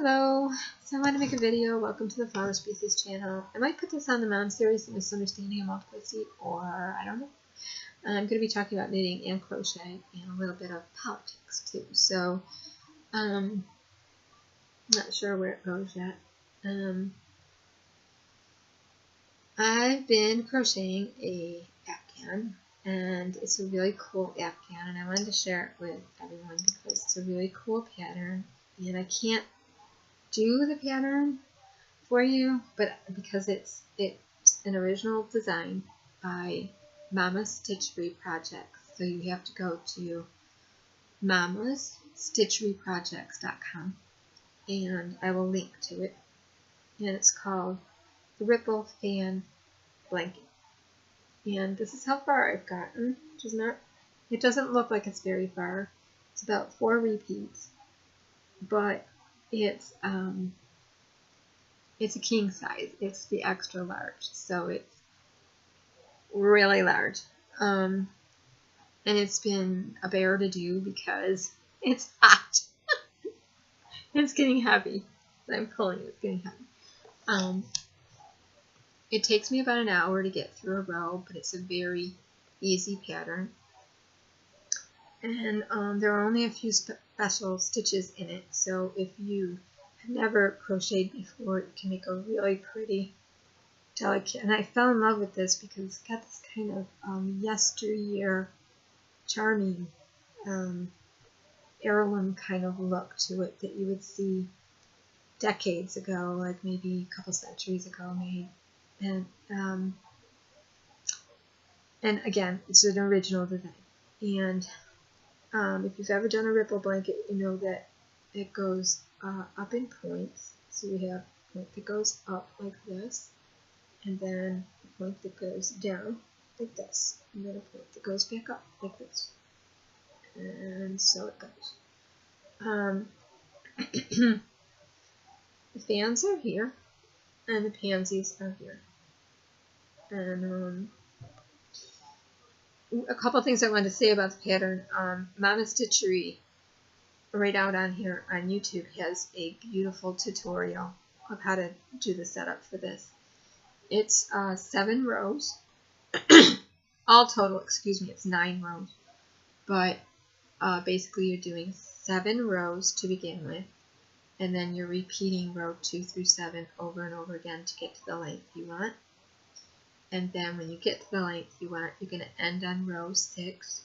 Hello, so I want to make a video. Welcome to the Flower Species channel. I might put this on the Mom series, the Misunderstanding of Multiplicity, or I don't know. I'm going to be talking about knitting and crochet and a little bit of politics too. So, not sure where it goes yet. I've been crocheting a Afghan, and it's a really cool Afghan, and I wanted to share it with everyone because it's a really cool pattern, and I can't do the pattern for you, but because it's an original design by Mammas Stitchery projects, so you have to go to mammastitcheryprojects.com, and I will link to it. And it's called the Ripple Fan Blanket, and this is how far I've gotten, which is not. It doesn't look like it's very far. It's about 4 repeats, but it's a king size. It's the extra large, so it's really large. And it's been a bear to do because it's hot. It's getting heavy. I'm pulling it. It's getting heavy. It takes me about an hour to get through a row, but it's a very easy pattern. And there are only a few special stitches in it, so if you have never crocheted before, you can make a really pretty, delicate. And I fell in love with this because it's got this kind of yesteryear, charming, heirloom kind of look to it that you would see decades ago, like maybe a couple centuries ago, maybe. And again, it's an original design. And if you've ever done a ripple blanket, you know that it goes up in points. So you have a point that goes up like this, and then a point that goes down like this, and then a point that goes back up like this. And so it goes. The fans are here, and the pansies are here. And a couple things I wanted to say about the pattern. Mammas Stitchery, right out on here on YouTube, has a beautiful tutorial of how to do the setup for this. It's 7 rows. All total, excuse me, it's 9 rows. But basically you're doing 7 rows to begin with, and then you're repeating row 2 through 7 over and over again to get to the length you want. And then when you get to the length you want, you're going to end on row 6.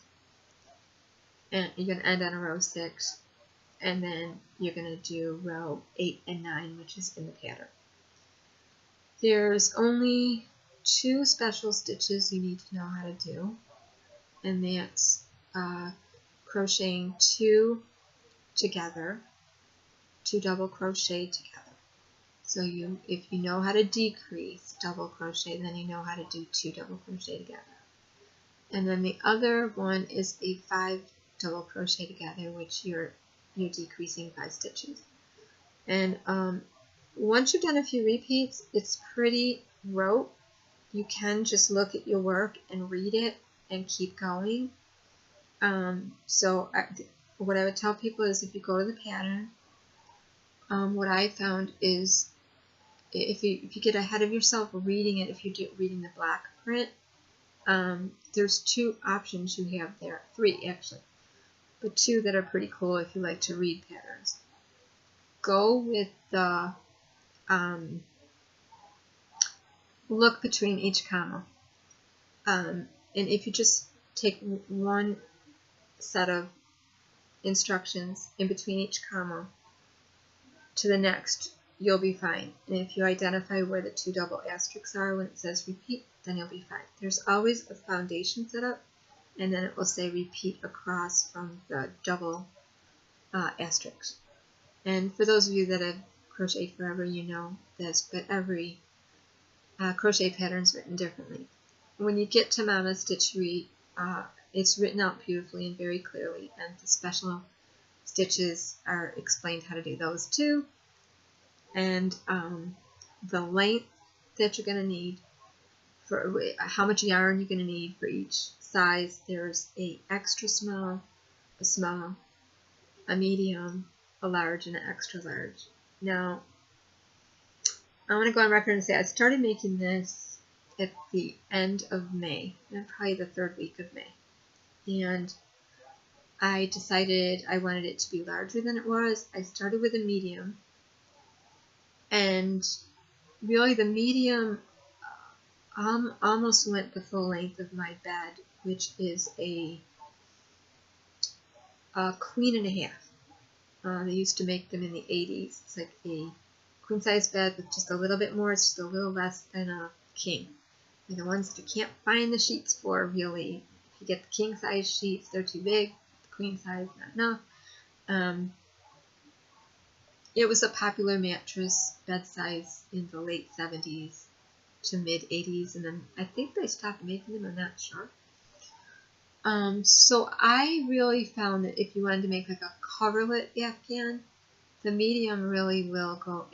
And you're going to end on a row 6. And then you're going to do row 8 and 9, which is in the pattern. There's only 2 special stitches you need to know how to do. And that's crocheting 2 together, 2 double crochet together. So if you know how to decrease double crochet, then you know how to do 2 double crochet together. And then the other one is a 5 double crochet together, which you're decreasing 5 stitches. And once you've done a few repeats, it's pretty rote. You can just look at your work and read it and keep going. What I would tell people is if you go to the pattern, what I found is if you get ahead of yourself reading it, if you're reading the black print, there's 2 options you have there, 3 actually, but 2 that are pretty cool if you like to read patterns. Go with the look between each comma, and if you just take one set of instructions in between each comma to the next, you'll be fine. And if you identify where the 2 double asterisks are when it says repeat, then you'll be fine. There's always a foundation set up, and then it will say repeat across from the double asterisks. And for those of you that have crocheted forever, you know this, but every crochet pattern is written differently. When you get to Mammas Stitchery, it's written out beautifully and very clearly, and the special stitches are explained how to do those too. And the length that you're going to need, for how much yarn you're going to need for each size. There's a extra small, a small, a medium, a large, and an extra large. Now, I want to go on record and say I started making this at the end of May, probably the 3rd week of May. And I decided I wanted it to be larger than it was. I started with a medium, and really the medium almost went the full length of my bed, which is a queen and a half. They used to make them in the 80s. It's like a queen size bed with just a little bit more. It's just a little less than a king. And the ones that you can't find the sheets for, really. If you get the king size sheets, they're too big. The queen size, not enough. It was a popular mattress bed size in the late 70s to mid 80s, and then I think they stopped making them. I'm not sure. So I really found that if you wanted to make like a coverlet Afghan, the medium really will go.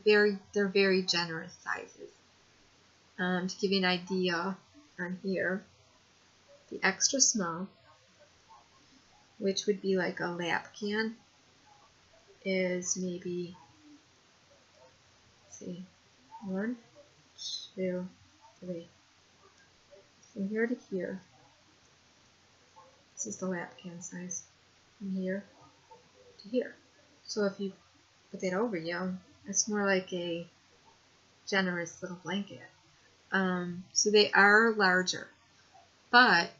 They're very generous sizes. To give you an idea on here, the extra small, which would be like a lap can, is maybe, let's see, 1, 2, 3. From here to here. This is the lap can size. From here to here. So if you put that over you, it's more like a generous little blanket. So they are larger. But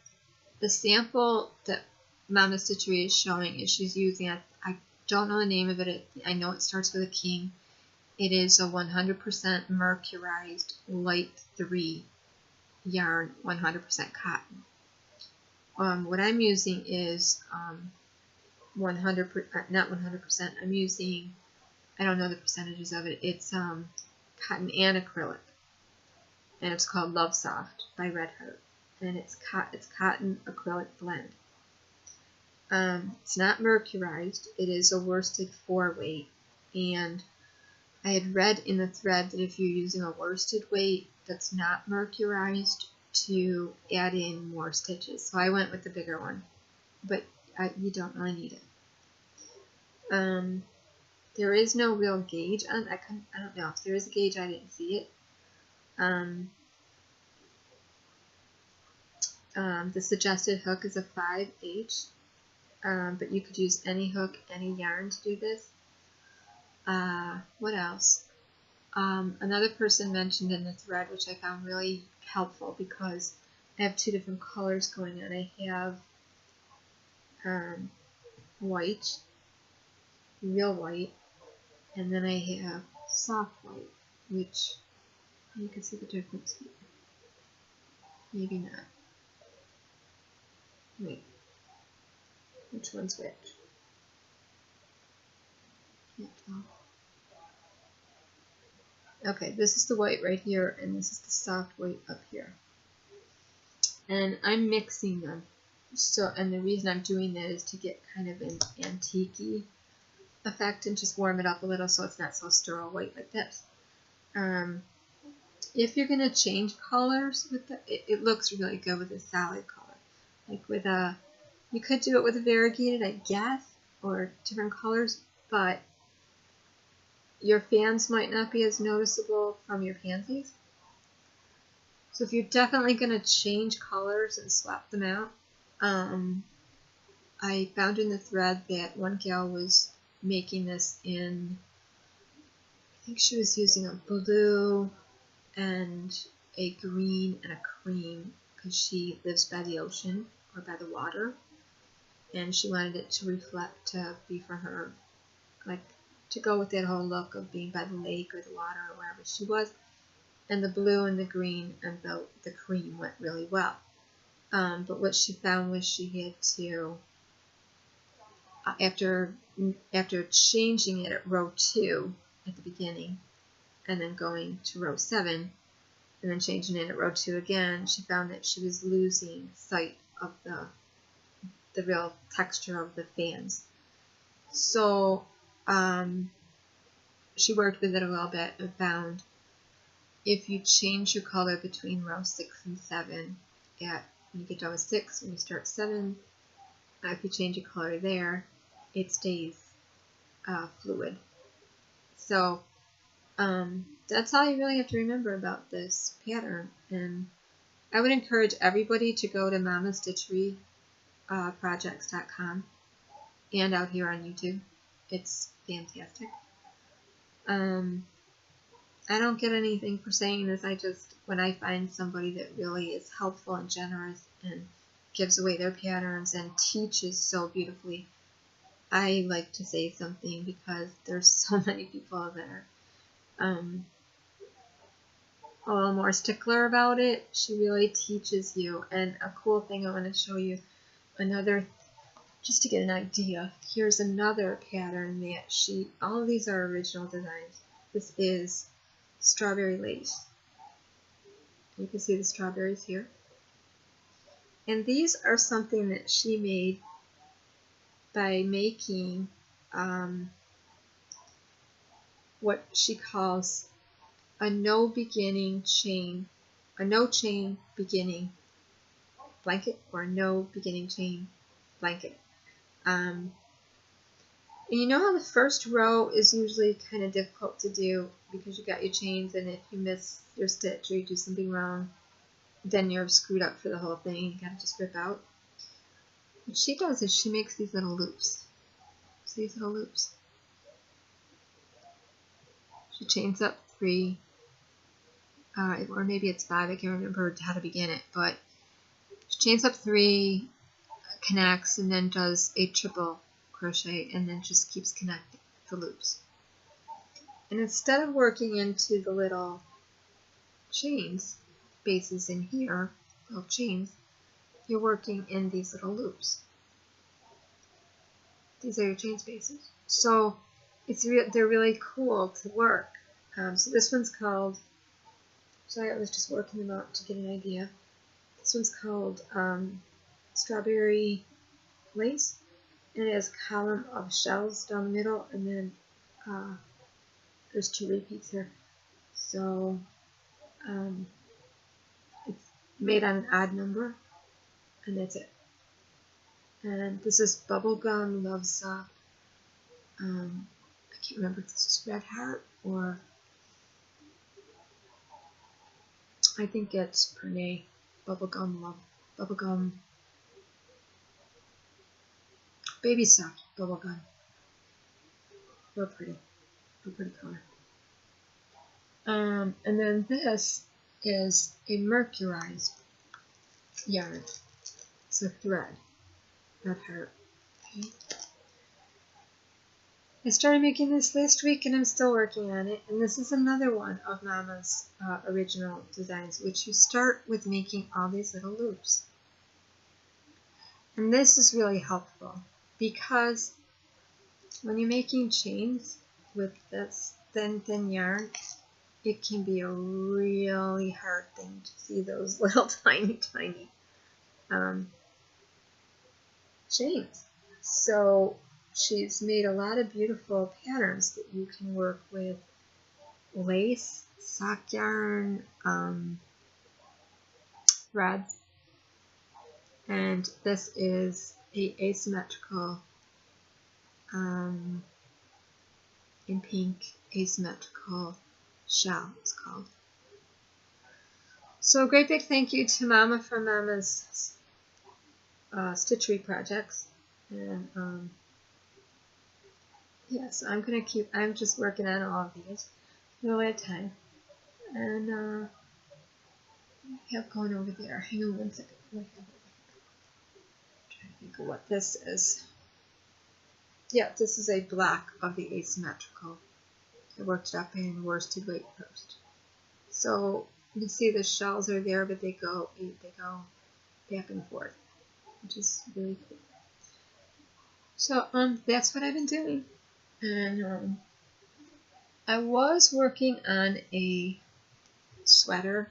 the sample that Mammas Stitchery is showing is she's using, I don't know the name of it. I know it starts with a king. It is a 100% mercurized light 3 yarn, 100% cotton. What I'm using is 100%, not 100%. I'm using, I don't know the percentages of it. It's cotton and acrylic, and it's called Love Soft by Red Heart, and it's cotton acrylic blend. It's not mercurized. It is a worsted 4 weight, and I had read in the thread that if you're using a worsted weight that's not mercurized, to add in more stitches. So I went with the bigger one, but you don't really need it. There is no real gauge on. I don't know if there is a gauge. I didn't see it. The suggested hook is a 5H, but you could use any hook, any yarn to do this. What else? Another person mentioned in the thread, which I found really helpful because I have 2 different colors going on. I have white, real white, and then I have soft white, which you can see the difference here. Maybe not. Wait, which one's which? Can't tell. Okay, this is the white right here, and this is the soft white up here. And I'm mixing them. So, and the reason I'm doing that is to get kind of an antique-y effect and just warm it up a little so it's not so sterile white like this. If you're going to change colors with it looks really good with a solid color. Like with you could do it with a variegated, I guess, or different colors, but your fans might not be as noticeable from your pansies. So if you're definitely going to change colors and swap them out, I found in the thread that one gal was making this in, I think she was using a blue and a green and a cream because she lives by the ocean or by the water, and she wanted it to reflect, to be for her, like to go with that whole look of being by the lake or the water or wherever she was. And the blue and the green and the cream went really well. But what she found was she had to, after changing it at row 2 at the beginning, and then going to row 7, and then changing it at row 2 again, she found that she was losing sight of the real texture of the fans. So she worked with it a little bit and found if you change your color between row 6 and 7, when you get done with 6, when you start 7, if you change your color there, it stays fluid. So that's all you really have to remember about this pattern. And I would encourage everybody to go to Mammas Stitchery projects.com and out here on YouTube. It's fantastic. I don't get anything for saying this. I just, when I find somebody that really is helpful and generous and gives away their patterns and teaches so beautifully, I like to say something, because there's so many people that are a little more stickler about it. She really teaches you. And a cool thing I want to show you, another, just to get an idea, here's another pattern that all of these are original designs. This is strawberry lace. You can see the strawberries here. And these are something that she made by making what she calls a no chain beginning blanket, or a no beginning chain blanket. And you know how the first row is usually kind of difficult to do because you got your chains, and if you miss your stitch or you do something wrong, then you're screwed up for the whole thing. You gotta just rip out. What she does is she makes these little loops. See these little loops? She chains up 3, or maybe it's 5. I can't remember how to begin it, but she chains up 3, connects, and then does a triple crochet, and then just keeps connecting the loops. And instead of working into the little chains, bases in here, little chains, you're working in these little loops. These are your chain spaces. So they're really cool to work. So this one's called, sorry, I was just working them out to get an idea. This one's called Strawberry Lace, and it has a column of shells down the middle, and then there's 2 repeats here. So it's made on an odd number, and that's it. And this is Bubblegum Love Soft. I can't remember if this is Red Heart or I think it's Pernay. Bubblegum Baby Soft Bubblegum. Real pretty color. And then this is a mercurized yarn. It's a thread. Red Heart. Okay. I started making this last week, and I'm still working on it. And this is another one of Mama's original designs, which you start with making all these little loops. And this is really helpful because when you're making chains with this thin yarn, it can be a really hard thing to see those little tiny chains. So she's made a lot of beautiful patterns that you can work with lace, sock yarn, threads, and this is a asymmetrical in pink asymmetrical shell, it's called. So a great big thank you to Mama from Mammas Stitchery Projects. And yes, I'm just working on all of these. No way of time. And I have going over there. Hang on 1 second. I'm trying to think of what this is. Yeah, this is a block of the asymmetrical. I worked it up in worsted weight first. So you can see the shells are there, but they go back and forth, which is really cool. So that's what I've been doing. And I was working on a sweater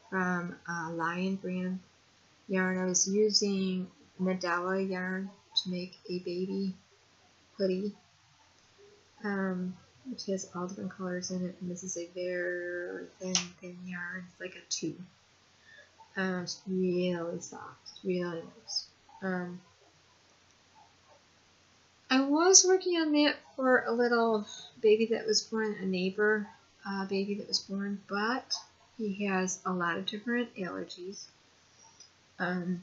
from Lion brand yarn. I was using Nadella yarn to make a baby hoodie, which has all different colors in it. And this is a very thin yarn. It's like a tube. It's really soft. It's really nice. I was working on that for a little baby that was born, a neighbor baby that was born, but he has a lot of different allergies. And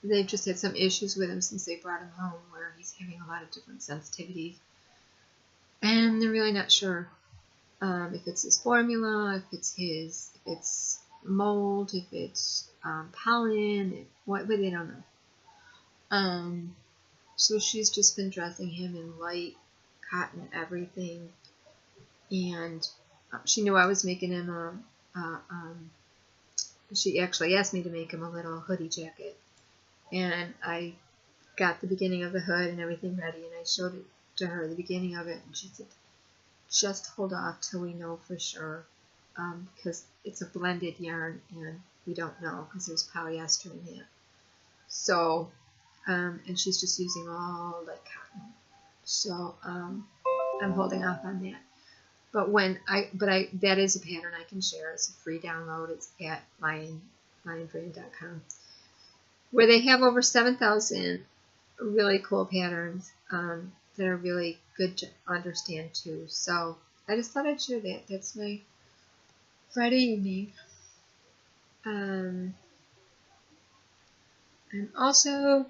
they've just had some issues with him since they brought him home, where he's having a lot of different sensitivities. And they're really not sure if it's his formula, if it's mold, if it's pollen, what, they don't know. So she's just been dressing him in light cotton everything, and she knew I was making him she actually asked me to make him a little hoodie jacket, and I got the beginning of the hood and everything ready, and I showed it to her, the beginning of it, and she said, just hold off till we know for sure, because it's a blended yarn and we don't know because there's polyester in it. So, and she's just using all light cotton. So, I'm holding off on that. But that is a pattern I can share. It's a free download. It's at lionbrand.com, where they have over 7,000 really cool patterns that are really good to understand too. So I just thought I'd share that. That's my Friday evening. I'm also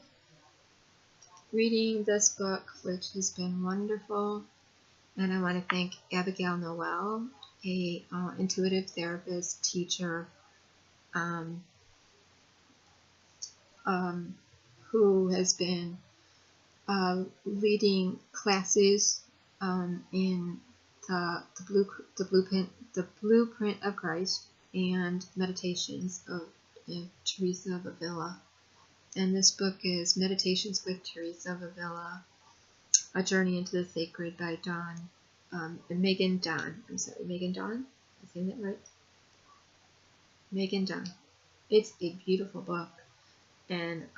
reading this book, which has been wonderful. And I want to thank Abigail Noel, a intuitive therapist, teacher, who has been leading classes in the Blueprint of Christ and meditations of Teresa of Avila. And this book is Meditations with Teresa of Avila, A Journey into the Sacred by Megan Dawn. I'm sorry, Megan Dawn? Am I saying that right? Megan Dawn. It's a beautiful book. And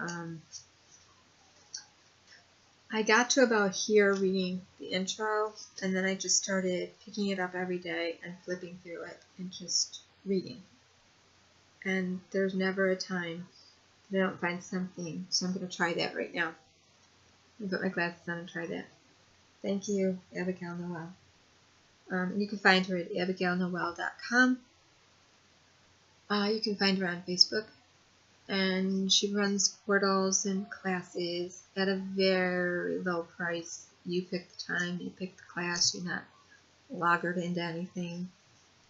I got to about here reading the intro, and then I just started picking it up every day and flipping through it and just reading. And there's never a time that I don't find something, so I'm going to try that right now. I'll put my glasses on and try that. Thank you, Abigail Noel. And you can find her at abigailnoel.com. You can find her on Facebook. And she runs portals and classes at a very low price. You pick the time, you pick the class, you're not loggered into anything.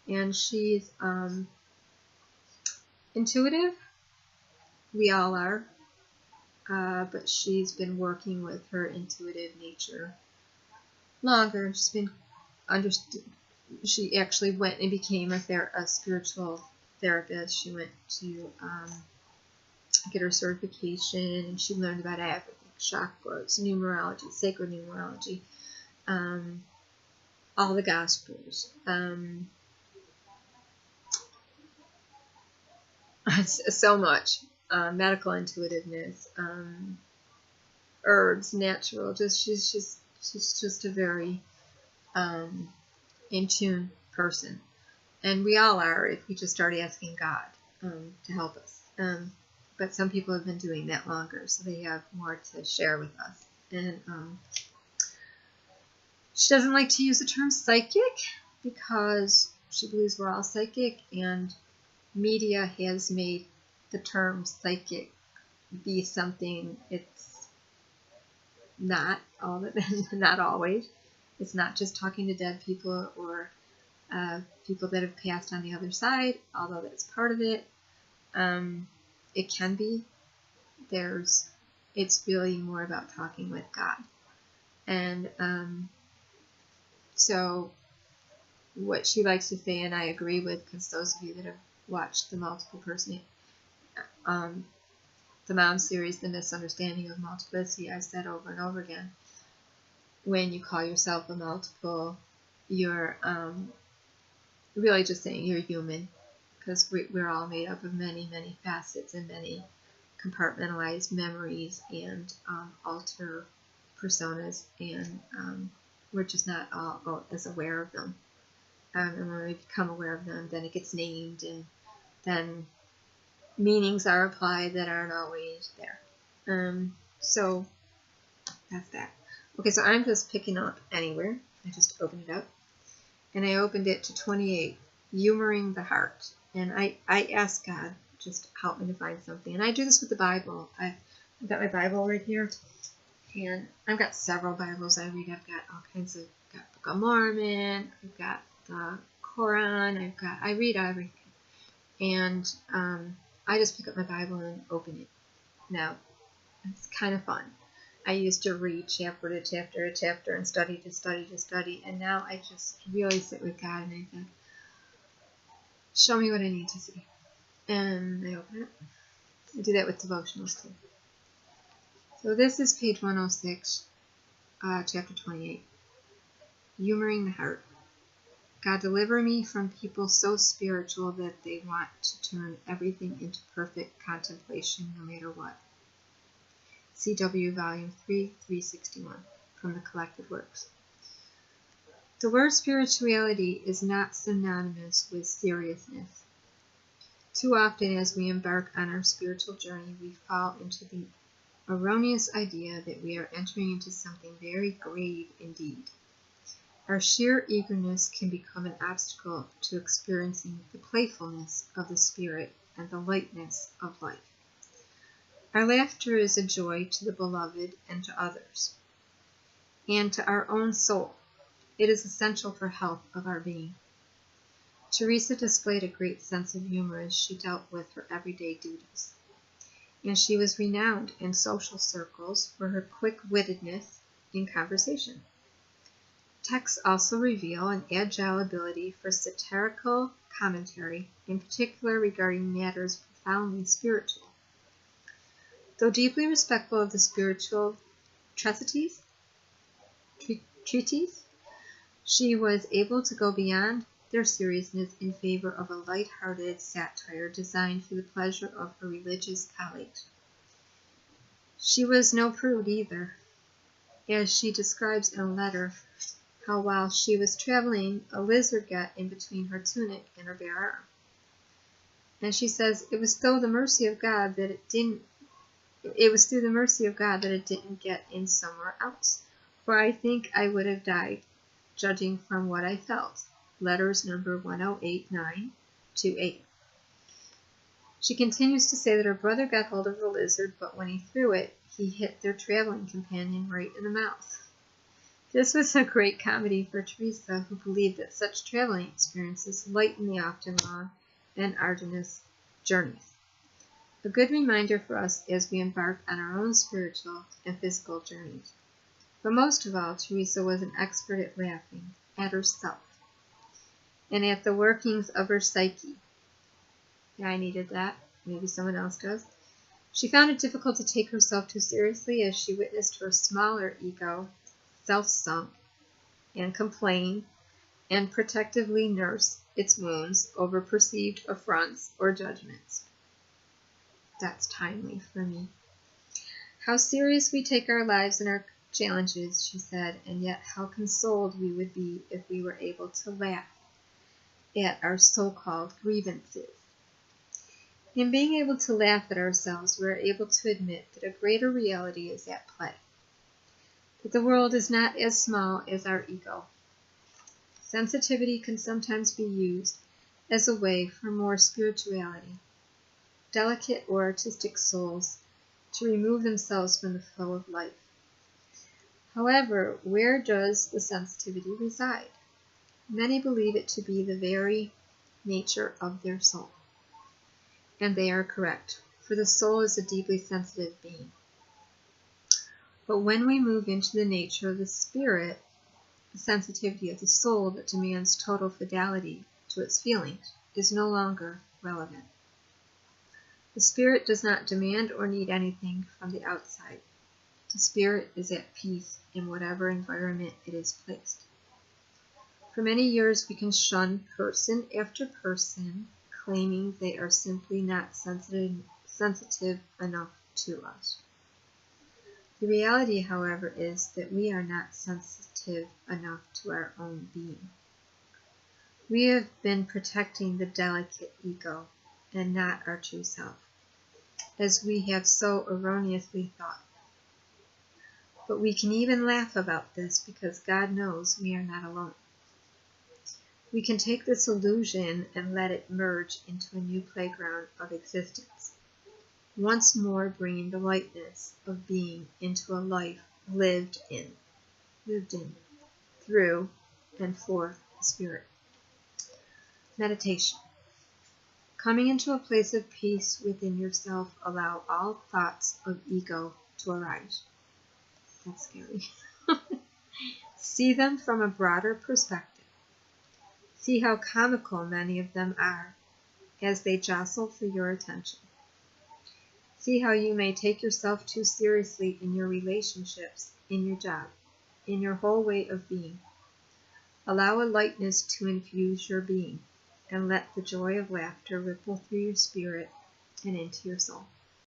And she's intuitive. We all are. But she's been working with her intuitive nature longer. She's been she actually went and became a spiritual therapist. She went to get her certification, and she learned about everything: chakras, numerology, sacred numerology, all the gospels, so much, medical intuitiveness, herbs, natural. She's just a very in tune person, and we all are if we just start asking God to help us. But some people have been doing that longer, so they have more to share with us. And she doesn't like to use the term psychic because she believes we're all psychic, and media has made the term psychic be something it's not not always. It's not just talking to dead people or people that have passed on the other side, although that's part of it. It can be. It's really more about talking with God. And so what she likes to say, and I agree with, because those of you that have watched the multiple person, the Mom series, The Misunderstanding of Multiplicity, I've said over and over again, when you call yourself a multiple, you're really just saying you're human, because we're all made up of many, many facets and many compartmentalized memories and alter personas, and we're just not all as aware of them. And when we become aware of them, then it gets named, and then meanings are applied that aren't always there. So that's that. Okay, so I'm just picking up anywhere. I just opened it up. And I opened it to 28, Humoring the Heart. And I asked God, just help me to find something. And I do this with the Bible. I've got my Bible right here. And I've got several Bibles I read. I've got all kinds of, got Book of Mormon, I've got the Quran, I read everything. And I just pick up my Bible and open it. Now, it's kind of fun. I used to read chapter to chapter to chapter and study to study to study. And now I just really sit with God and I think, show me what I need to see. And I open it. I do that with devotionals too. So this is page 106, chapter 28. Humoring the Heart. God, deliver me from people so spiritual that they want to turn everything into perfect contemplation no matter what. CW Volume 3, 361, from the Collected Works. The word spirituality is not synonymous with seriousness. Too often as we embark on our spiritual journey, we fall into the erroneous idea that we are entering into something very grave indeed. Our sheer eagerness can become an obstacle to experiencing the playfulness of the spirit and the lightness of life. Our laughter is a joy to the beloved and to others, and to our own soul. It is essential for health of our being. Teresa displayed a great sense of humor as she dealt with her everyday duties, and she was renowned in social circles for her quick-wittedness in conversation. Texts also reveal an agile ability for satirical commentary, in particular regarding matters profoundly spiritual. Though deeply respectful of the spiritual treatise, she was able to go beyond their seriousness in favor of a light-hearted satire designed for the pleasure of her religious colleagues. She was no prude either, as she describes in a letter how while she was traveling, a lizard got in between her tunic and her bare arm. And she says, it was through the mercy of God that it didn't get in somewhere else, for I think I would have died, judging from what I felt. Letters number 108928. She continues to say that her brother got hold of the lizard, but when he threw it, he hit their traveling companion right in the mouth. This was a great comedy for Teresa, who believed that such traveling experiences lighten the often long and arduous journeys. A good reminder for us as we embark on our own spiritual and physical journeys. But most of all, Teresa was an expert at laughing at herself and at the workings of her psyche. Yeah, I needed that. Maybe someone else does. She found it difficult to take herself too seriously as she witnessed her smaller ego self-sunk and complain and protectively nurse its wounds over perceived affronts or judgments. That's timely for me. How serious we take our lives and our challenges, she said, and yet how consoled we would be if we were able to laugh at our so-called grievances. In being able to laugh at ourselves, we are able to admit that a greater reality is at play, that the world is not as small as our ego. Sensitivity can sometimes be used as a way for more spirituality, delicate or artistic souls to remove themselves from the flow of life. However, where does the sensitivity reside? Many believe it to be the very nature of their soul. And they are correct, for the soul is a deeply sensitive being. But when we move into the nature of the spirit, the sensitivity of the soul that demands total fidelity to its feelings is no longer relevant. The spirit does not demand or need anything from the outside. The spirit is at peace in whatever environment it is placed. For many years we can shun person after person, claiming they are simply not sensitive enough to us. The reality, however, is that we are not sensitive enough to our own being. We have been protecting the delicate ego and not our true self. as we have so erroneously thought. But we can even laugh about this because God knows we are not alone. We can take this illusion and let it merge into a new playground of existence, once more bringing the lightness of being into a life lived in, through, and for the Spirit. Meditation. Coming into a place of peace within yourself, allow all thoughts of ego to arise. That's scary. See them from a broader perspective. See how comical many of them are as they jostle for your attention. See how you may take yourself too seriously in your relationships, in your job, in your whole way of being. Allow a lightness to infuse your being, and let the joy of laughter ripple through your spirit and into your soul.